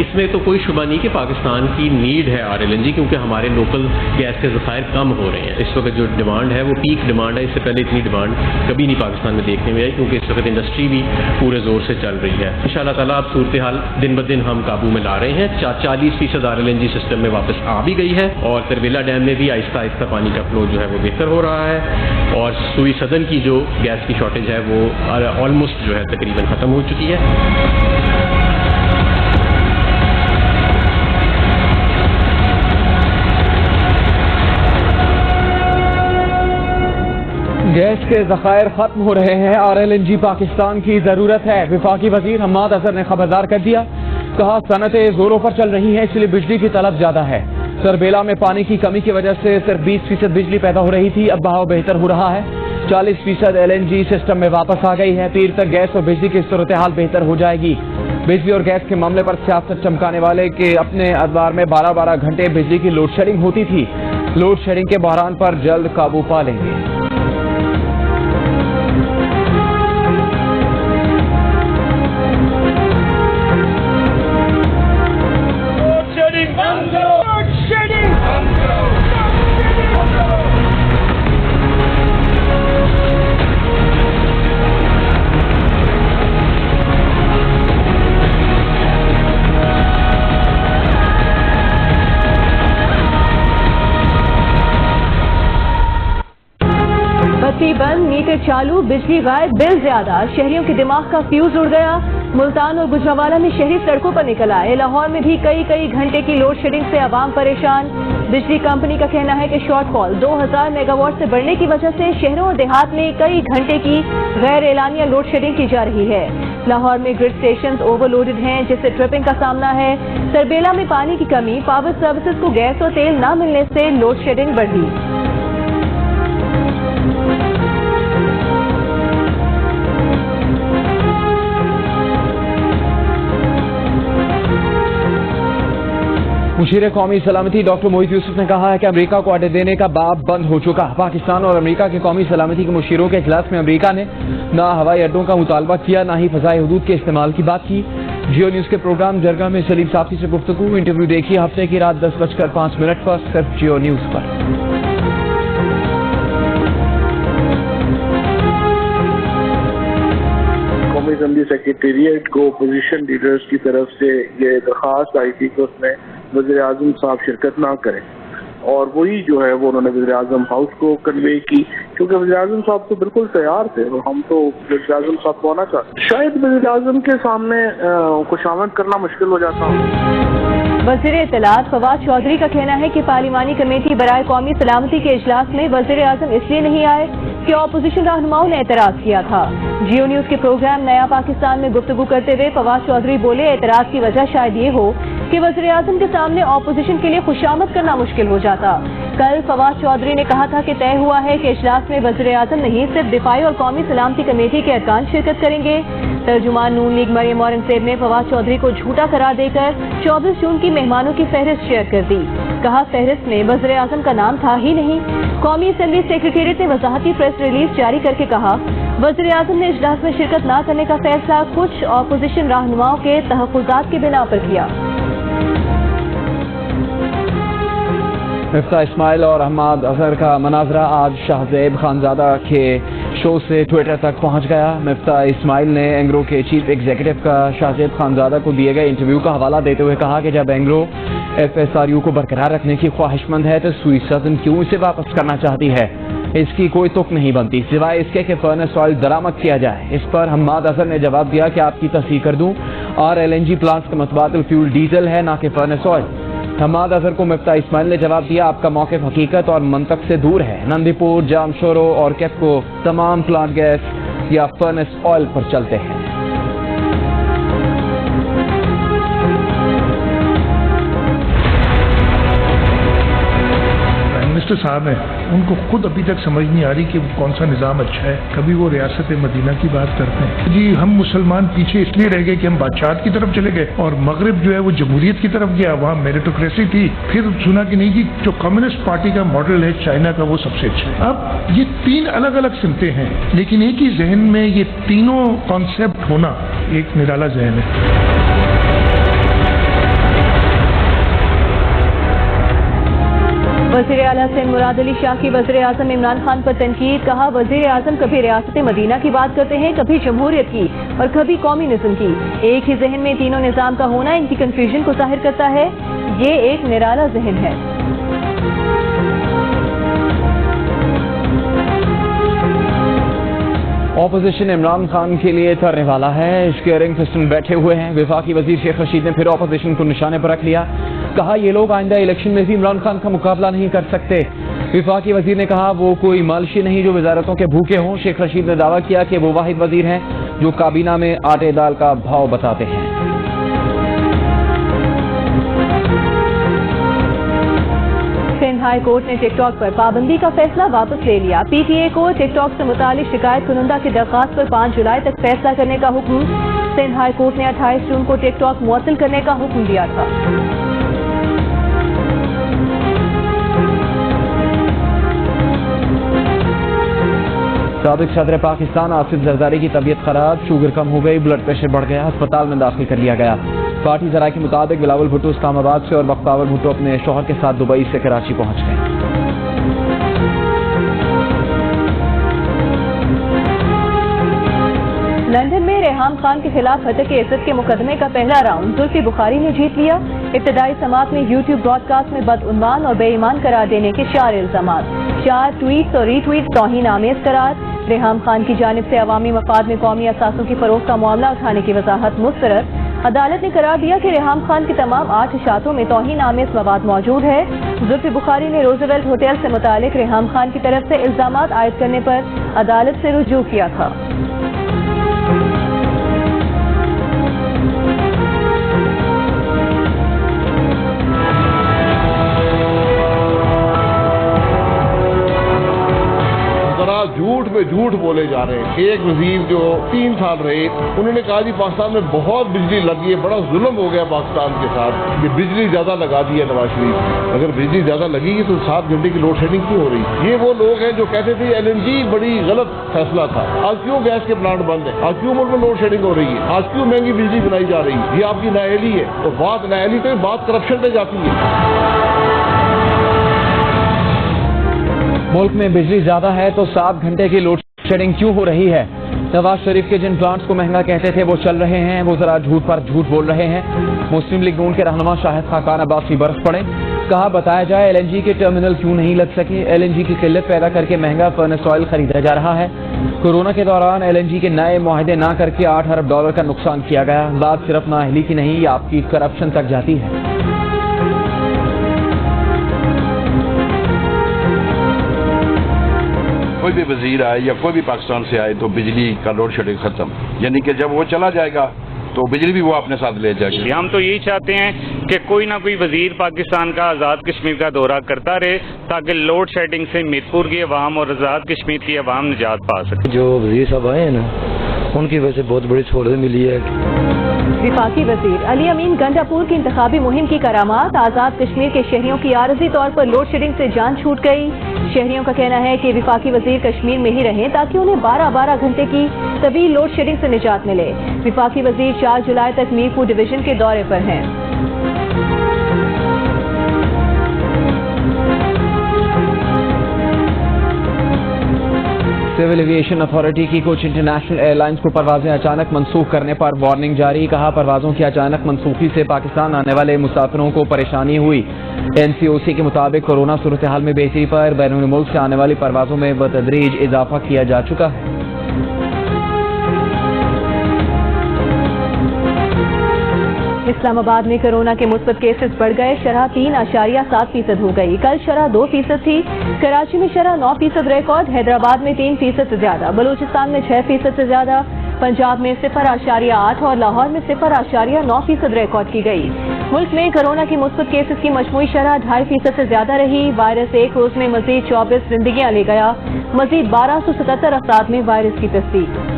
اس میں تو کوئی شبہ نہیں کہ پاکستان کی نیڈ ہے RLNG، کیونکہ ہمارے لوکل گیس کے ذخائر کم ہو رہے ہیں. اس وقت جو ڈیمانڈ ہے وہ پیک ڈیمانڈ ہے. اس سے پہلے اتنی ڈیمانڈ کبھی نہیں پاکستان میں دیکھنے میں آئی، کیونکہ اس وقت انڈسٹری بھی پورے زور سے چل رہی ہے. انشاءاللہ تعالیٰ اب صورتحال دن بدن ہم قابو میں لا رہے ہیں. 40% RLNG سسٹم میں واپس آ بھی گئی ہے، اور تربیلا ڈیم میں بھی آہستہ آہستہ پانی کا فلو جو ہے وہ بہتر ہو رہا ہے، اور سوئی سدن کی جو گیس کی شارٹیج ہے وہ آلموسٹ جو ہے تقریباً ختم ہو چکی ہے. گیس کے ذخائر ختم ہو رہے ہیں، RLNG پاکستان کی ضرورت ہے. وفاقی وزیر حماد اظہر نے خبردار کر دیا، کہا صنعتیں زوروں پر چل رہی ہیں، اس لیے بجلی کی طلب زیادہ ہے. تربیلا میں پانی کی کمی کی وجہ سے صرف 20% بجلی پیدا ہو رہی تھی، اب بہاؤ بہتر ہو رہا ہے. 40% LNG سسٹم میں واپس آ گئی ہے. پیر تک گیس اور بجلی کی صورتحال بہتر ہو جائے گی. بجلی اور گیس کے معاملے پر سیاست چمکانے والے کے اپنے ادوار میں 12 گھنٹے بجلی کی لوڈ شیڈنگ ہوتی تھی. لوڈ شیڈنگ کے بحران پر جلد قابو پا لیں گے. بند، میٹر چالو، بجلی غائب، بل زیادہ، شہریوں کے دماغ کا فیوز اڑ گیا. ملتان اور گجرانوالہ میں شہری سڑکوں پر نکل آئے. لاہور میں بھی کئی گھنٹے کی لوڈ شیڈنگ سے عوام پریشان. بجلی کمپنی کا کہنا ہے کہ شارٹ فال 2000 میگا واٹ سے بڑھنے کی وجہ سے شہروں اور دیہات میں کئی گھنٹے کی غیر اعلانیہ لوڈ شیڈنگ کی جا رہی ہے. لاہور میں گرڈ اسٹیشنز اوور لوڈڈ ہیں، جس سے ٹرپنگ کا سامنا ہے. تربیلا میں پانی کی کمی، پاور سروسز کو گیس اور تیل نہ ملنے سے لوڈ شیڈنگ بڑھی. مشیر قومی سلامتی ڈاکٹر محیط یوسف نے کہا ہے کہ امریکہ کو اڈے دینے کا باب بند ہو چکا. پاکستان اور امریکہ کے قومی سلامتی کے مشیروں کے اجلاس میں امریکہ نے نہ ہوائی اڈوں کا مطالبہ کیا، نہ ہی فضائی حدود کے استعمال کی بات کی. جیو نیوز کے پروگرام جرگہ میں سلیم صافی سے گفتگو. انٹرویو دیکھیے ہفتے کی رات 10:05 پر صرف جیو نیوز پر. قومی اسمبلی سیکریٹریٹ کو اپوزیشن لیڈرز کی طرف سے یہ درخواست آئی تھی کہ اس میں وزیر اعظم صاحب شرکت نہ کریں، اور وہی جو ہے وہ انہوں نے وزیر اعظم ہاؤس کو کنوے کی، کیونکہ وزیر اعظم صاحب تو بالکل تیار تھے اور ہم تو وزیر اعظم صاحب کو آنا چاہتے. شاید وزیر اعظم کے سامنے خوشامد کرنا مشکل ہو جاتا. وزیر اطلاعات فواد چودھری کا کہنا ہے کہ پارلیمانی کمیٹی برائے قومی سلامتی کے اجلاس میں وزیر اعظم اس لیے نہیں آئے کہ اپوزیشن رہنماؤں نے اعتراض کیا تھا. جیو نیوز کے پروگرام نیا پاکستان میں گفتگو کرتے ہوئے فواد چودھری بولے، اعتراض کی وجہ شاید یہ ہو کہ وزیر اعظم کے سامنے اپوزیشن کے لیے خوشامد کرنا مشکل ہو جاتا. کل فواد چودھری نے کہا تھا کہ طے ہوا ہے کہ اجلاس میں وزیر اعظم نہیں، صرف دفاعی اور قومی سلامتی کمیٹی کے ارکان شرکت کریں گے. ترجمان نون لیگ مریم اورنگزیب نے فواد چودھری کو جھوٹا قرار دے کر 24 جون کی مہمانوں کی فہرست شیئر کر دی. کہا فہرست میں وزیر اعظم کا نام تھا ہی نہیں. قومی اسمبلی سیکریٹریٹ نے وضاحتی پریس ریلیز جاری کر کے کہا وزیر اعظم نے اجلاس میں شرکت نہ کرنے کا فیصلہ کچھ اپوزیشن رہنماؤں کے تحفظات کی بنا پر کیا. مفتاح اسماعیل اور احمد اظہر کا مناظرہ آج شاہ زیب خانزادہ کے شو سے ٹویٹر تک پہنچ گیا. مفتاح اسماعیل نے اینگرو کے چیف ایگزیکٹو کا شاہ زیب خانزادہ کو دیے گئے انٹرویو کا حوالہ دیتے ہوئے کہا کہ جب اینگرو FSRU کو برقرار رکھنے کی خواہش مند ہے تو سوئی سدن کیوں اسے واپس کرنا چاہتی ہے؟ اس کی کوئی تک نہیں بنتی سوائے اس کے کہ فرنس آئل درآمد کیا جائے. اس پر حماد اظہر نے جواب دیا کہ آپ کی تصحیح کر دوں، RLNG پلانٹس کا متبادل فیول ڈیزل ہے نہ کہ فرنس آئل. حماد اظہر کو مفتاح اسماعیل نے جواب دیا آپ کا موقف حقیقت اور منطق سے دور ہے. نندی پور، جام شورو اور کیپکو تمام پلانٹ گیس یا فرنس آئل پر چلتے ہیں. منسٹر صاحب ہیں ان کو خود ابھی تک سمجھ نہیں آ رہی کہ کون سا نظام اچھا ہے. کبھی وہ ریاست مدینہ کی بات کرتے ہیں، جی ہم مسلمان پیچھے اس لیے رہ گئے کہ ہم بادشاہت کی طرف چلے گئے اور مغرب جو ہے وہ جمہوریت کی طرف گیا، وہاں میریٹوکریسی تھی. پھر سنا کہ نہیں جی جو کمیونسٹ پارٹی کا ماڈل ہے چائنا کا وہ سب سے اچھا ہے. اب یہ تین الگ الگ سمتیں ہیں لیکن ایک ہی ذہن میں یہ تینوں کانسیپٹ ہونا ایک نرالا ذہن ہے. वज़ीर आला सिंध मुराद अली शाह की वज़ीर आज़म इमरान खान पर तनकीद, कहा वज़ीर आज़म कभी रियासत मदीना की बात करते हैं, कभी जमहूरियत की और कभी कौमीनिज़्म की। एक ही जहन में तीनों निज़ाम का होना इनकी कंफ्यूजन को ज़ाहिर करता है। ये एक निराला जहन है। ऑपोजिशन इमरान खान के लिए तरने वाला है। स्टीयरिंग पिस्टन बैठे हुए हैं। वफाकी वजीर शेख रशीद ने फिर ऑपोजिशन को निशाने पर रख लिया। कहा ये लोग आइंदा इलेक्शन में भी इमरान खान का मुकाबला नहीं कर सकते। वफाकी वजीर ने कहा वो कोई मालशी नहीं जो वजारतों के भूखे हों। शेख रशीद ने दावा किया कि वो वाहिद वजीर हैं जो काबीना में आटे दाल का भाव बताते हैं। सिंध हाई कोर्ट ने टिक टॉक पर पाबंदी का फैसला वापस ले लिया। पीटीए को टिक टॉक से मुतालिक शिकायत कुनंदा की दरख्वास्त पर 5 जुलाई तक फैसला करने का हुक्म। सिंध हाई कोर्ट ने 28 जून को टिक टॉक मुअत्तल करने का हुक्म दिया था। साबिक सदर पाकिस्तान आसिफ जरदारी की तबीयत खराब, शुगर कम हो गई, ब्लड प्रेशर बढ़ गया, अस्पताल में दाखिल कर लिया गया। पार्टी जराये के मुताबिक बिलावल भुट्टो इस्लामाबाद से और बख्तावर भुट्टो अपने शौहर के साथ दुबई से कराची पहुंच गए। लंदन में रेहाम खान के खिलाफ हतक इज्जत के मुकदमे का पहला राउंड जुल्फी बुखारी ने जीत लिया। इब्तदाई समात में यूट्यूब ब्रॉडकास्ट में बदउन्वान और बेईमान करार देने के 4 इल्जामात, 4 ट्वीट्स और रीट्वीट्स तौहीन आमेज करार। रेहाम खान की जानिब से अवामी मफाद में कौमी असासों की फरोख्त का मामला उठाने की वजाहत मुस्तरद। अदालत ने करार दिया कि रेहाम खान की तमाम 8 इशातों में तौहीन आमेज मवाद मौजूद है। जुल्फी बुखारी ने रोजवेल्ट होटल से मुतालिक रेहाम खान की तरफ से इल्जामात आयद करने पर अदालत से रुजू किया था। झूठ में झूठ बोले जा रहे हैं। एक वजीर जो 3 साल रहे, उन्होंने कहा जी पाकिस्तान में बहुत बिजली लगी है, बड़ा जुल्म हो गया पाकिस्तान के साथ, ये बिजली ज्यादा लगा दी है नवाज शरीफ। अगर बिजली ज्यादा लगेगी तो 7 घंटे की लोड शेडिंग क्यों हो रही? ये वो लोग हैं जो कहते थे LNG बड़ी गलत फैसला था, आज क्यों गैस के प्लांट बंद है, आज क्यों मुल्क में लोड शेडिंग हो रही है, आज क्यों महंगी बिजली बनाई जा रही है? ये आपकी नाअहली है। तो बात नाअहली पे, बात करप्शन पे जाती है। मुल्क में बिजली ज्यादा है तो 7 घंटे की लोड शेडिंग क्यों हो रही है? नवाज शरीफ के जिन प्लांट्स को महंगा कहते थे वो चल रहे हैं, वो जरा झूठ पर झूठ बोल रहे हैं। मुस्लिम लीग नून के रहनुमा शाहिद खाकान अब्बासी बरस पड़े। कहा बताया जाए LNG के टर्मिनल क्यों नहीं लग सके। LNG की किल्लत पैदा करके महंगा फर्नेस ऑयल खरीदा जा रहा है। कोरोना के दौरान LNG के नए मुआहदे ना करके $8 अरब का नुकसान किया गया। बात सिर्फ नाअहली की नहीं, आपकी करप्शन तक जाती है। कोई भी वजीर आए या कोई भी पाकिस्तान से आए तो बिजली का लोड शेडिंग खत्म, यानी कि जब वो चला जाएगा तो बिजली भी वो अपने साथ ले जाएगी। हम तो यही चाहते हैं कि कोई ना कोई वजीर पाकिस्तान का आज़ाद कश्मीर का दौरा करता रहे ताकि लोड शेडिंग से मीरपुर की अवाम और आज़ाद कश्मीर की अवाम निजात पा सके। जो वजीर साहब आए हैं ना, उनकी वजह से बहुत बड़ी सहूलत मिली है। वफाकी वजीर अली अमीन गंडापुर की इंतखाबी मुहिम की करामात। आज़ाद कश्मीर के शहरियों की आरजी तौर पर लोड शेडिंग से जान छूट गई। शहरियों का कहना है कि वफाकी वजीर कश्मीर में ही रहें ताकि उन्हें 12-12 घंटे की तवील लोड शेडिंग से निजात मिले। वफाकी वजीर 4 जुलाई तक मीरपुर डिवीजन के दौरे पर हैं। सिविल एविएशन अथॉरिटी की कुछ इंटरनेशनल एयरलाइंस को परवाजें अचानक मनसूख करने पर वार्निंग जारी। कहा परवाजों की अचानक मनसूखी से पाकिस्तान आने वाले मुसाफिरों को परेशानी हुई। NCOC के मुताबिक कोरोना सूरत हाल में बेहतरी पर बैरून मुल्क से आने वाली परवाजों में बतदरीज इजाफा किया जा चुका है। इस्लामाबाद में कोरोना के मुस्बत केसेस बढ़ गए। शरह 3.7% हो गई। कल शरह 2% थी। कराची में शरह 9% रिकॉर्ड, हैदराबाद में 3% से ज्यादा, बलूचिस्तान में 6% से ज्यादा, पंजाब में 0.8 और लाहौर में 0.9% रिकॉर्ड की गई। मुल्क में कोरोना की मुस्बत केसेस की मजमूई शरह 2.5% से ज्यादा रही। वायरस एक रोज में मजीद 24 जिंदगियां ले गया। मजीद 1277 अफराद में वायरस की तस्दीक।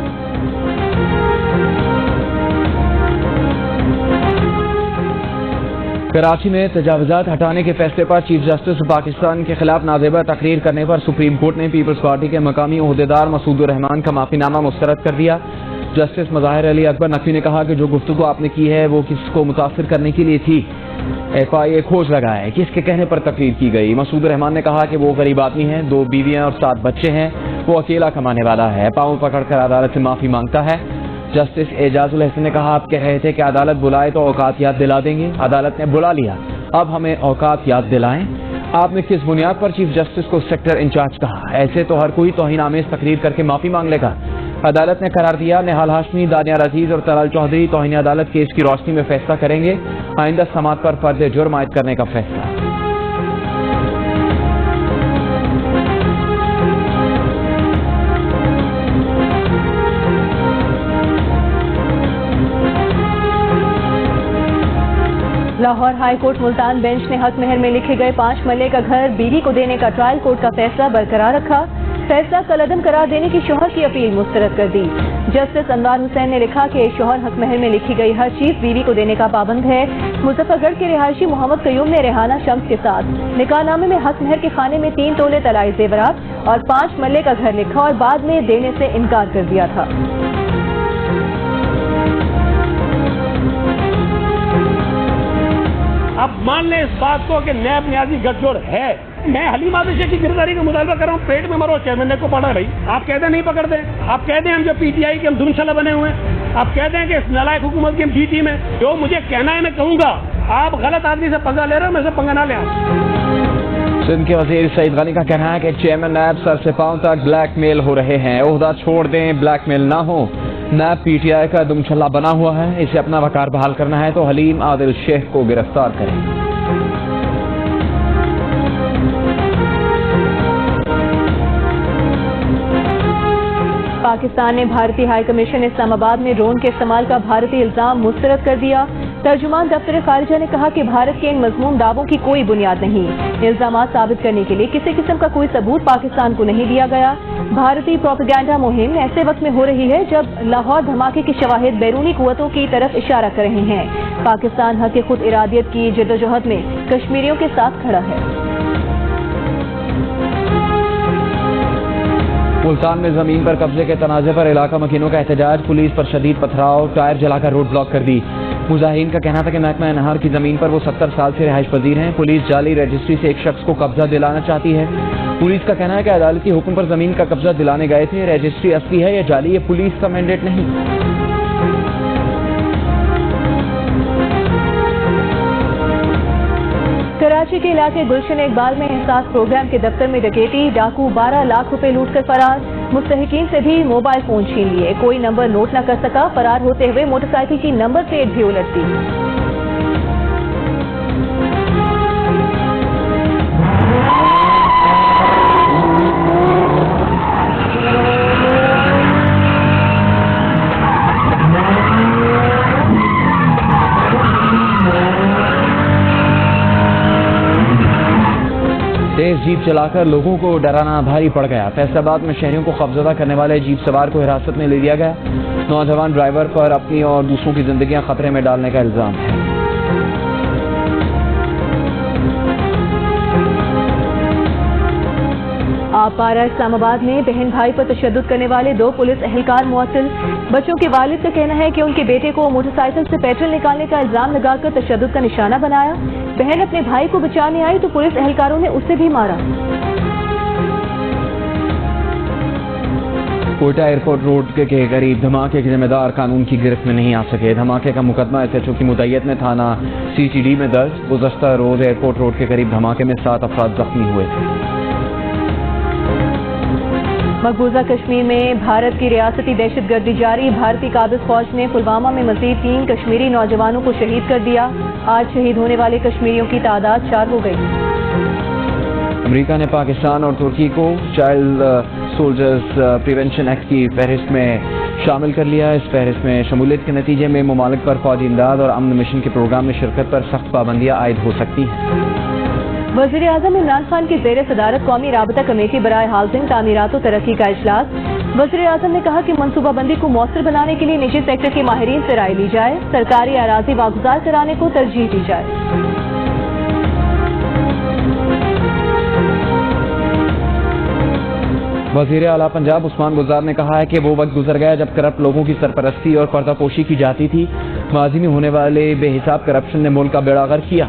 कराची में तजावुजात हटाने के फैसले पर चीफ जस्टिस पाकिस्तान के खिलाफ नाजेबा तकरीर करने पर सुप्रीम कोर्ट ने पीपल्स पार्टी के मकामी ओहदेदार मसूद रहमान का माफीनामा मुस्तरद कर दिया। जस्टिस मज़ाहिर अली अकबर नकवी ने कहा कि जो गुफ्तगू आपने की है वो किसको मुतासिर करने के लिए थी। FIA खोज लगा है कि इसके कहने पर तकरीर की गई। मसूद रहमान ने कहा कि वो गरीब आदमी है, 2 बीवियां और 7 बच्चे हैं, वो अकेला कमाने वाला है, पाँव पकड़कर अदालत से माफी मांगता है। जस्टिस एजाजुल हसन ने कहा, आप कह रहे थे कि अदालत बुलाए तो औकात याद दिला देंगे, अदालत ने बुला लिया, अब हमें औकात याद दिलाएं। आपने किस बुनियाद पर चीफ जस्टिस को सेक्टर इंचार्ज कहा? ऐसे तो हर कोई तौहीन आमेज तकरीर करके माफी मांग लेगा। अदालत ने करार दिया, निहाल हाशमी, दानियार अजीज और तलाल चौधरी तौहीन अदालत केस की रोशनी में फैसला करेंगे। आइंदा समात पर फर्द जुर्म आयद करने का फैसला। Lahore high court Multan bench ने हक महर में लिखे गए 5 मरले का घर बीवी को देने का ट्रायल कोर्ट का फैसला बरकरार रखा। फैसला कलअदम करार देने की शौहर की अपील मुस्तरद कर दी। जस्टिस अनवार हुसैन ने लिखा कि शौहर हक महर में लिखी गई हर चीज बीवी को देने का पाबंद है। मुजफ्फरगढ़ के रिहायशी मोहम्मद कयूम ने रेहाना शम्स के साथ निकाहनामे में हक महर के खाने में 3 तोले तलाई जेवरात और 5 मरले का घर लिखा और बाद में देने से इनकार कर दिया था। अब मान लें इस बात को कि नैब न्याजी गठजोड़ है, मैं हलीम आदिशे की गिरफ्तारी का मुतालबा कर रहा हूँ, पेट में मरो, चेयरमैन को पड़ा भाई। आप कहते हैं नहीं पकड़ते, आप कहते हैं हम जो PTI के हम धुनशाला बने हुए हैं, आप कहते हैं कि इस नालायक हुकूमत की हम G टीम है। जो मुझे कहना है मैं कहूँगा, आप गलत आदमी से पंगा ले रहे हो, मैं से पंगा ना लें। सिंध के वजीर सईद गनी का कहना है कि चेयरमैन नैब सर से पांव तक ब्लैकमेल हो रहे हैं, ओहदा छोड़ दें, ब्लैकमेल ना हो। नैब PTI का दुमछल्ला बना हुआ है, इसे अपना वकार बहाल करना है तो हलीम आदिल शेख को गिरफ्तार करें। पाकिस्तान ने भारतीय हाई कमीशन इस्लामाबाद में ड्रोन के इस्तेमाल का भारतीय इल्जाम मुस्तरद कर दिया। तर्जुमान दफ्तर खारिजा ने कहा कि भारत के इन मजमून दावों की कोई बुनियाद नहीं। इल्जामात साबित करने के लिए किसी किस्म का कोई सबूत पाकिस्तान को नहीं दिया गया। भारतीय प्रोपेगेंडा मुहिम ऐसे वक्त में हो रही है जब लाहौर धमाके की शवाहिद बैरूनी कुव्वतों की तरफ इशारा कर रहे हैं। पाकिस्तान हक खुद इरादियत की जद्दोजहद में कश्मीरियों के साथ खड़ा है। मुल्तान में जमीन पर कब्जे के तनाजे पर इलाका मकीनों का एहतजाज, पुलिस पर शदीद पथराव, टायर जलाकर रोड ब्लॉक कर दी। मुजाहिरीन का कहना था कि महकमा नहर की जमीन पर वो 70 साल से रिहाइश पजीर हैं। पुलिस जाली रजिस्ट्री से एक शख्स को कब्जा दिलाना चाहती है। पुलिस का कहना है कि अदालती हुक्म पर जमीन का कब्जा दिलाने गए थे, रजिस्ट्री असली है या जाली, ये पुलिस का मैंडेट नहीं। कराची के इलाके गुलशन इकबाल में एहसास प्रोग्राम के दफ्तर में डकैती, डाकू 12 लाख रुपए लूटकर फरार। मुस्तहिकीन से भी मोबाइल फोन छीन लिए, कोई नंबर नोट न कर सका। फरार होते हुए मोटरसाइकिल की नंबर प्लेट भी उलट दी। तेज जीप चलाकर लोगों को डराना भारी पड़ गया। फैसलाबाद में शहरियों को खौफजदा करने वाले जीप सवार को हिरासत में ले लिया गया। नौजवान ड्राइवर पर अपनी और दूसरों की जिंदगियां खतरे में डालने का इल्जाम है। आपारा इस्लामाबाद में बहन भाई पर तशद्दुद करने वाले 2 पुलिस एहलकार मुअत्तल। बच्चों के वालिद का कहना है कि उनके बेटे को मोटरसाइकिल से पेट्रोल निकालने का इल्जाम लगाकर तशद्दुद का निशाना बनाया। बहन अपने भाई को बचाने आई तो पुलिस एहलकारों ने उसे भी मारा। कोयटा एयरपोर्ट रोड के करीब धमाके के जिम्मेदार कानून की गिरफ्त में नहीं आ सके। धमाके का मुकदमा SHO की मुद्दईयत में थाना CTD में दर्ज। गुज़श्ता रोज एयरपोर्ट रोड के करीब धमाके में 7 अफराद जख्मी हुए थे। मकबूजा कश्मीर में भारत की रियासती दहशतगर्दी जारी। भारतीय काबिज फौज ने पुलवामा में मजीद 3 कश्मीरी नौजवानों को शहीद कर दिया। आज शहीद होने वाले कश्मीरियों की तादाद 4 हो गई। अमेरिका ने पाकिस्तान और तुर्की को चाइल्ड सोल्जर्स प्रिवेंशन एक्ट की फहरिस्त में शामिल कर लिया। इस फहरिस्त में शमूलियत के नतीजे में ममालिक पर फौजी इमदाद और अमन मिशन के प्रोग्राम में शिरकत पर सख्त पाबंदियां आयद हो सकती हैं। वज़ीर आज़म इमरान खान की ज़ेर सदारत कौमी राबता कमेटी बराए हाउसिंग, तामीरात और तरक्की का इजलास। वज़ीर आज़म ने कहा कि मनसूबाबंदी को मौसर बनाने के लिए निजी सेक्टर के माहिरीन से राय ली जाए, सरकारी अराजी वागुजार कराने को तरजीह दी जाए। वज़ीर आला पंजाब उस्मान गुजार ने कहा है कि वो वक्त गुजर गया जब करप्ट लोगों की सरपरस्ती और पर्दापोशी की जाती थी। माजी में होने वाले बेहिसाब करप्शन ने मुल्क का बेड़ा गर्क किया।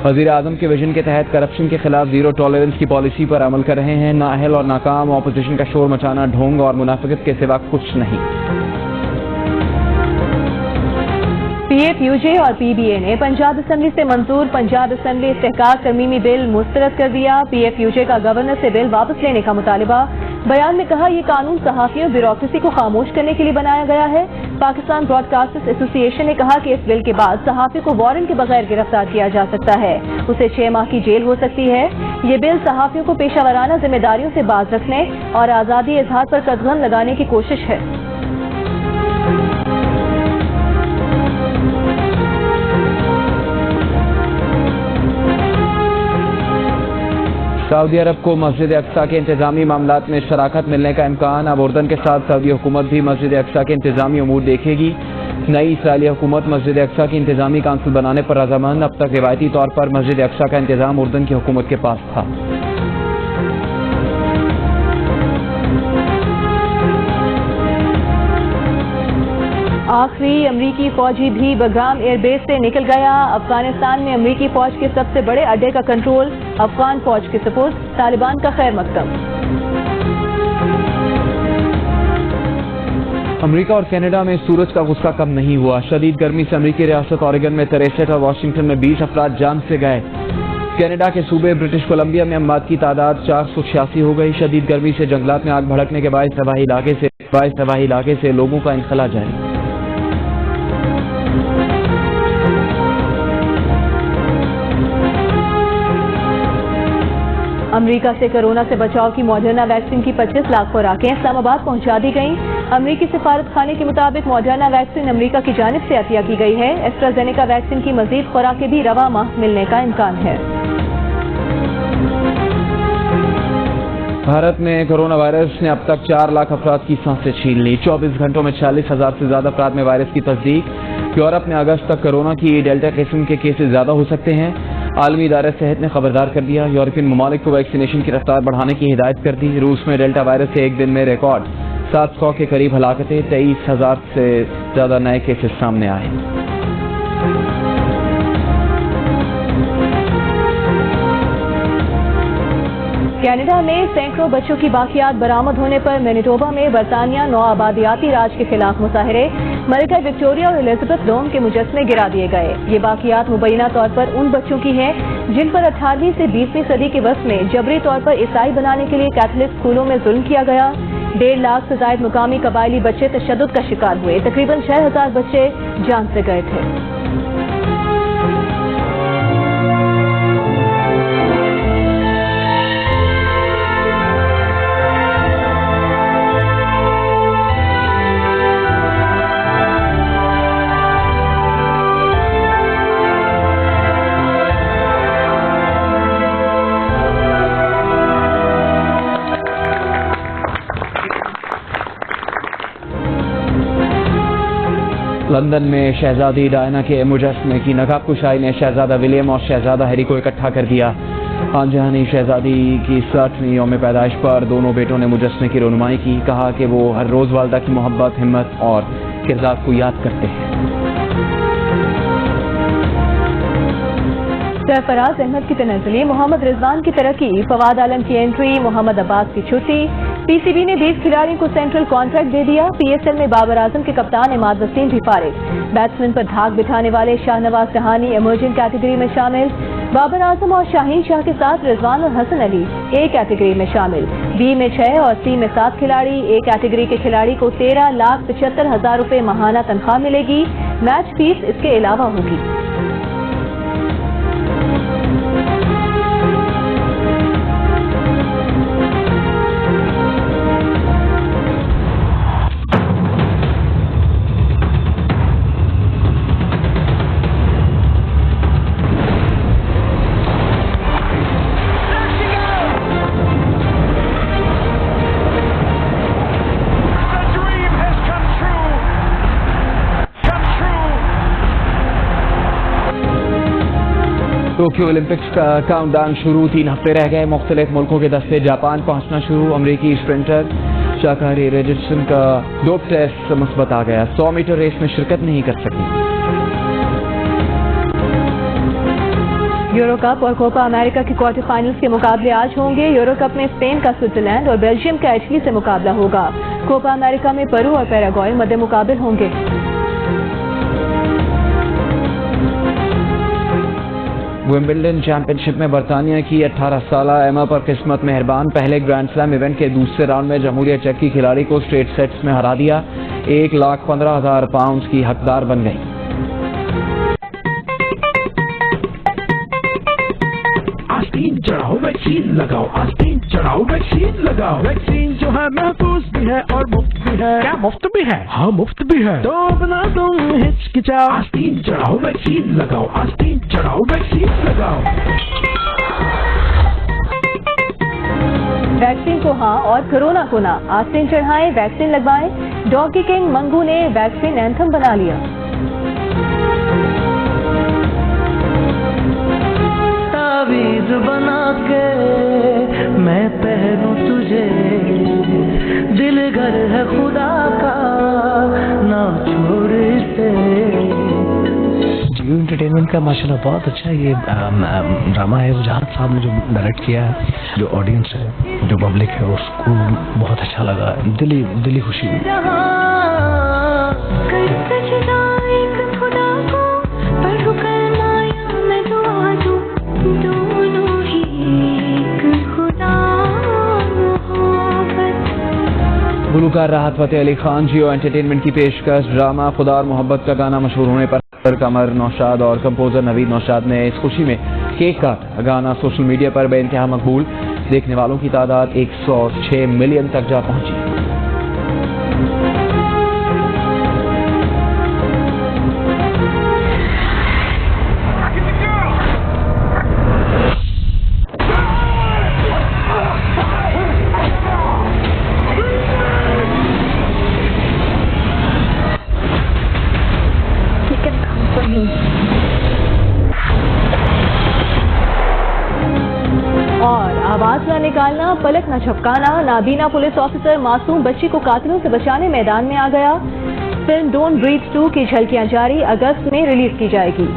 वज़ीर आज़म के विजन के तहत करप्शन के खिलाफ जीरो टॉलरेंस की पॉलिसी पर अमल कर रहे हैं। नाअहल और नाकाम अपोजिशन का शोर मचाना ढोंग और मुनाफिकत के सिवा कुछ नहीं। PFUJ और PBA ने पंजाब असम्बली से मंजूर पंजाब असम्बली इस्तेहकाक तरमीमी बिल मुस्तरद कर दिया। PFUJ का गवर्नर से बिल वापस लेने का मुतालबा। बयान में कहा, ये कानून सहाफ़ियों और ब्यूरोक्रेसी को खामोश करने के लिए बनाया गया है। पाकिस्तान ब्रॉडकास्टर्स एसोसिएशन ने कहा कि इस बिल के बाद सहाफ़ी को वारंट के बगैर गिरफ्तार किया जा सकता है, उसे 6 माह की जेल हो सकती है। ये बिल सहाफ़ियों को पेशावराना जिम्मेदारियों से बाज रखने और आज़ादी इज़हार पर कदगन लगाने की कोशिश है। सऊदी अरब को मस्जिद अक्सा के इंतजामी मामलात में शराकत मिलने का इम्कान। अब उर्दन के साथ सऊदी हुकूमत भी मस्जिद अक्सा के इंतजामी अमूर देखेगी। नई इसराइली हुकूमत मस्जिद अक्सा की इंतजामी काउंसिल बनाने पर रजामंद। अब तक रिवायती तौर पर मस्जिद अक्सा का इंतजाम उर्दन की हुकूमत के पास था। आखिरी अमरीकी फौजी भी बग्राम एयरबेस से निकल गया। अफगानिस्तान में अमरीकी फौज के सबसे बड़े अड्डे का कंट्रोल अफगान फौज के सुपुर्द। तालिबान का खैर मकदम। अमेरिका और कनाडा में सूरज का गुस्सा कम नहीं हुआ। शदीद गर्मी से अमरीकी रियासत ऑरेगन में 63 और वाशिंगटन में 20 अफराद जान से गए। कनाडा के सूबे ब्रिटिश कोलंबिया में अमवात की तादाद 486 हो गई। शदीद गर्मी से जंगलात में आग भड़कने के बायस हवाई इलाके से लोगों का इंखला जारी। अमेरिका से कोरोना से बचाव की मॉडर्ना वैक्सीन की 25 लाख खुराकें इस्लामाबाद पहुंचा दी गईं। अमरीकी सिफारत खाने के मुताबिक मॉडर्ना वैक्सीन अमेरिका की जानिब से अतिया की गई है। एस्ट्राजेनेका वैक्सीन की मजीद खुराकें भी रवा माह मिलने का इम्कान है। भारत में कोरोना वायरस ने अब तक 4 लाख अफराद की सांसें छीन ली। 24 घंटों में 40,000 से ज्यादा अफराद में वायरस की तस्दीक। यूरोप में अगस्त तक कोरोना की डेल्टा किस्म के केसेस ज्यादा हो सकते हैं। आलमी इदारा सेहत ने खबरदार कर दिया। यूरोपियन ममालिक को वैक्सीनेशन की रफ्तार बढ़ाने की हिदायत कर दी। रूस में डेल्टा वायरस से एक दिन में रिकॉर्ड 700 के करीब हलाकतें। 23,000 से ज्यादा नए केसेस सामने आए। कनाडा में सैकड़ों बच्चों की बाकियात बरामद होने पर मैनिटोबा में बरतानिया नौ आबादियाती राज के खिलाफ मुजाहरे। मलिका विक्टोरिया और एलिजाबेथ डोम के मुजस्मे गिरा दिए गए। ये बाकियात मुबैना तौर पर उन बच्चों की हैं जिन पर 18वीं से 20वीं सदी के वक्त में जबरी तौर पर ईसाई बनाने के लिए कैथोलिक स्कूलों में जुल्म किया गया। 1.5 लाख से ज्यादा मुकामी कबायली बच्चे तशद्दुद का शिकार हुए। तकरीबन 6,000 बच्चे जान से गए थे। लंदन में शहजादी डायना के मुजस्मे की नकाब कुशाई ने शहजादा विलियम और शहजादा हैरी को इकट्ठा कर दिया। आनजहानी शहजादी की 60वीं यौम पैदाइश पर दोनों बेटों ने मुजस्मे की रोनुमाई की। कहा कि वो हर रोज वालदा की मोहब्बत, हिम्मत और किरदार को याद करते हैं। सरफराज अहमद की तनज़्ज़ुली, मोहम्मद रिजवान की तरक्की, फवाद आलम की एंट्री, मोहम्मद अब्बास की छुट्टी। पीसीबी ने 20 खिलाड़ियों को सेंट्रल कॉन्ट्रैक्ट दे दिया। पीएसएल में बाबर आजम के कप्तान इमाद वसीम भी फारिग। बैट्समैन पर धाक बिठाने वाले शाहनवाज जहानी इमर्जिंग कैटेगरी में शामिल। बाबर आजम और शाहीन शाह के साथ रिजवान और हसन अली ए कैटेगरी में शामिल। बी में 6 और सी में 7 खिलाड़ी। ए कैटेगरी के खिलाड़ी को 13,75,000 रुपए माहाना तनख्वाह मिलेगी। मैच फीस इसके अलावा होगी। टोक्यो ओलंपिक्स का काउंटडाउन शुरू, 3 हफ्ते रह गए। मुख्तलिफ मुल्कों के दस्ते जापान पहुंचना शुरू। अमरीकी स्प्रिंटर शाकाहारी रिचर्डसन का डोप टेस्ट मुस्बत आ गया, 100 मीटर रेस में शिरकत नहीं कर सकी। यूरो कप और कोपा अमेरिका के क्वार्टर फाइनल्स के मुकाबले आज होंगे। यूरो कप में स्पेन का स्विट्जरलैंड और बेल्जियम का इटली से मुकाबला होगा। कोपा अमेरिका में पेरू और पैराग्वे मद्दे मुकाबिल होंगे। विंबलडन चैंपियनशिप में बरतानिया की 18 साल एमा पर किस्मत मेहरबान, पहले ग्रैंड स्लैम इवेंट के दूसरे राउंड में जमहूरिया चेक की खिलाड़ी को स्ट्रेट सेट्स में हरा दिया, 1,15,000 पाउंड की हकदार बन गई। आस्तीन चढ़ाओ वैक्सीन लगाओ, आस्तीन चढ़ाओ वैक्सीन लगाओ। वैक्सीन जो है महफूज भी है और मुफ्त भी है। क्या मुफ्त भी है? हाँ मुफ्त भी है। तो अपना तुम हिचकिचाओ, आस्तीन चढ़ाओ वैक्सीन लगाओ, आस्तीन चढ़ाओ वैक्सीन लगाओ। वैक्सीन को हाँ और कोरोना को ना, आस्तीन चढ़ाएं, वैक्सीन लगवाएं। डॉगी किंग मंगू ने वैक्सीन एंथम बना लिया। तावीज़ बना के मैं पहनूं तुझे, दिल घर है खुदा का ना छोड़ इसे। जियो एंटरटेनमेंट का माशाल्लाह बहुत अच्छा ये ड्रामा है, वजाहत साहब ने जो डायरेक्ट किया है, जो ऑडियंस है, जो पब्लिक है, उसको बहुत अच्छा लगा, दिली खुशी हुई। गुलूकार राहत फतेह अली खान जियो एंटरटेनमेंट की पेशकश ड्रामा खुदा और मोहब्बत का गाना मशहूर होने पर कमर नौशाद और कंपोजर नवीद नौशाद ने इस खुशी में केक काटा। गाना सोशल मीडिया पर बेइंतहा मकबूल, देखने वालों की तादाद 106 मिलियन तक जा पहुंची। और आवाज न निकालना, पलक न झपकाना, नाबीना पुलिस ऑफिसर मासूम बच्ची को कातिलों से बचाने मैदान में आ गया। फिल्म डोंट ब्रीथ 2 की झलकियां जारी, अगस्त में रिलीज की जाएगी।